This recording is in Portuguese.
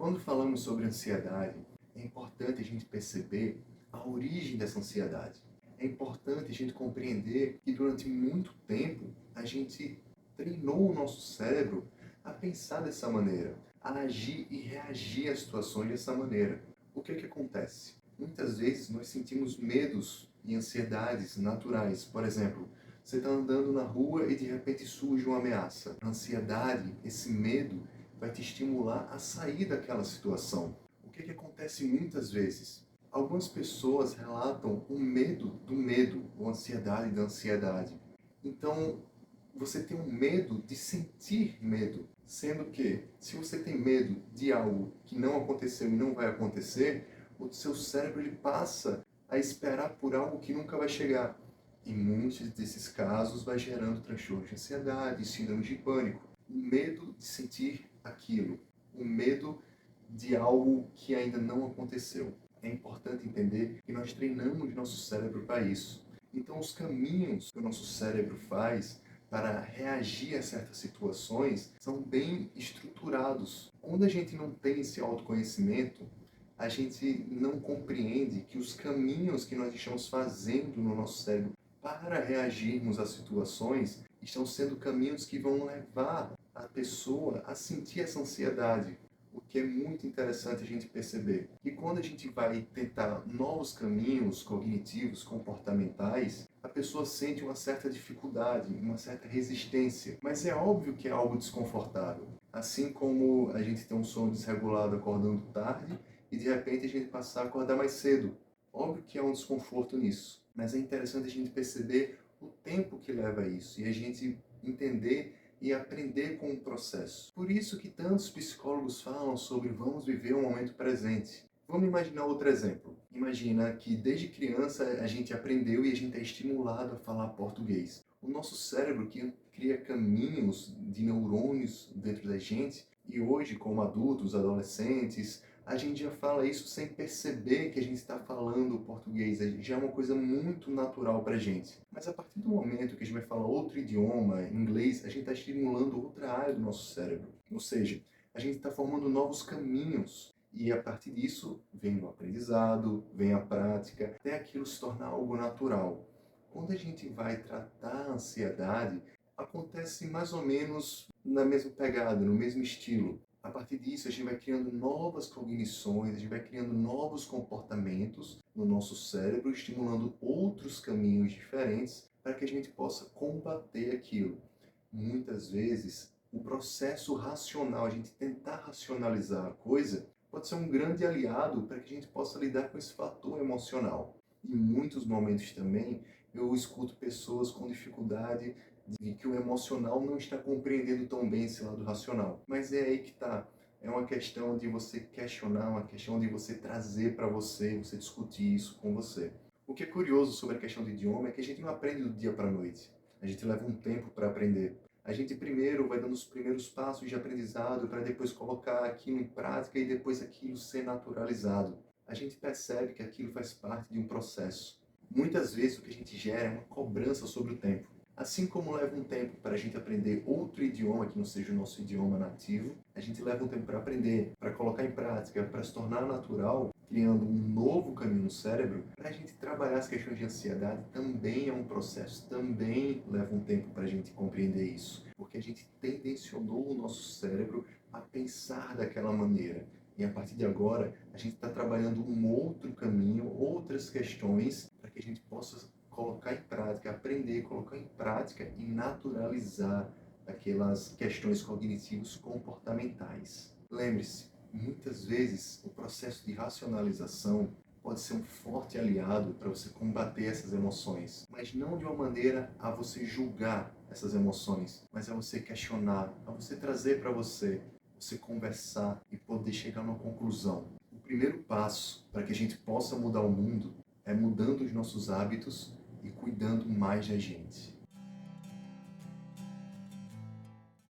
Quando falamos sobre ansiedade, é importante a gente perceber a origem dessa ansiedade. É importante a gente compreender que durante muito tempo a gente treinou o nosso cérebro a pensar dessa maneira, a agir e reagir às situações dessa maneira. O que acontece? Muitas vezes nós sentimos medos e ansiedades naturais. Por exemplo, você está andando na rua e de repente surge uma ameaça. A ansiedade, esse medo, vai te estimular a sair daquela situação. O que acontece muitas vezes? Algumas pessoas relatam o medo do medo, ou ansiedade da ansiedade. Então, você tem um medo de sentir medo, sendo que, se você tem medo de algo que não aconteceu e não vai acontecer, o seu cérebro ele passa a esperar por algo que nunca vai chegar. Em muitos desses casos, vai gerando transtorno de ansiedade, síndrome de pânico. O medo de sentir aquilo, o medo de algo que ainda não aconteceu. É importante entender que nós treinamos nosso cérebro para isso. Então, os caminhos que o nosso cérebro faz para reagir a certas situações são bem estruturados. Quando a gente não tem esse autoconhecimento, a gente não compreende que os caminhos que nós estamos fazendo no nosso cérebro para reagirmos a situações estão sendo caminhos que vão levar a pessoa a sentir essa ansiedade. O que é muito interessante a gente perceber que quando a gente vai tentar novos caminhos cognitivos, comportamentais, a pessoa sente uma certa dificuldade, uma certa resistência. Mas é óbvio que é algo desconfortável. Assim como a gente tem um sono desregulado acordando tarde e de repente a gente passar a acordar mais cedo. Óbvio que há um desconforto nisso, mas é interessante a gente perceber o tempo que leva a isso e a gente entender e aprender com o processo. Por isso que tantos psicólogos falam sobre vamos viver o momento presente. Vamos imaginar outro exemplo. Imagina que desde criança a gente aprendeu e a gente é estimulado a falar português. O nosso cérebro que cria caminhos de neurônios dentro da gente e hoje, como adultos, adolescentes, a gente já fala isso sem perceber que a gente está falando português. Já é uma coisa muito natural para a gente. Mas a partir do momento que a gente vai falar outro idioma, inglês, a gente está estimulando outra área do nosso cérebro. Ou seja, a gente está formando novos caminhos. E a partir disso, vem o aprendizado, vem a prática, até aquilo se tornar algo natural. Quando a gente vai tratar a ansiedade, acontece mais ou menos na mesma pegada, no mesmo estilo. A partir disso, a gente vai criando novas cognições, a gente vai criando novos comportamentos no nosso cérebro, estimulando outros caminhos diferentes para que a gente possa combater aquilo. Muitas vezes, o processo racional, a gente tentar racionalizar a coisa, pode ser um grande aliado para que a gente possa lidar com esse fator emocional. Em muitos momentos também, eu escuto pessoas com dificuldade de que o emocional não está compreendendo tão bem esse lado racional. Mas é aí que está. É uma questão de você questionar, uma questão de você trazer para você discutir isso com você. O que é curioso sobre a questão do idioma é que a gente não aprende do dia para a noite. A gente leva um tempo para aprender. A gente primeiro vai dando os primeiros passos de aprendizado para depois colocar aquilo em prática e depois aquilo ser naturalizado. A gente percebe que aquilo faz parte de um processo. Muitas vezes o que a gente gera é uma cobrança sobre o tempo. Assim como leva um tempo para a gente aprender outro idioma que não seja o nosso idioma nativo, a gente leva um tempo para aprender, para colocar em prática, para se tornar natural, criando um novo caminho no cérebro. Para a gente trabalhar as questões de ansiedade também é um processo, também leva um tempo para a gente compreender isso, porque a gente tendencionou o nosso cérebro a pensar daquela maneira. E a partir de agora, a gente está trabalhando um outro caminho, outras questões, para que a gente possa colocar em prática, aprender, colocar em prática e naturalizar aquelas questões cognitivas comportamentais. Lembre-se, muitas vezes o processo de racionalização pode ser um forte aliado para você combater essas emoções, mas não de uma maneira a você julgar essas emoções, mas a você questionar, a você trazer para você conversar e poder chegar a uma conclusão. O primeiro passo para que a gente possa mudar o mundo é mudando os nossos hábitos e cuidando mais da gente.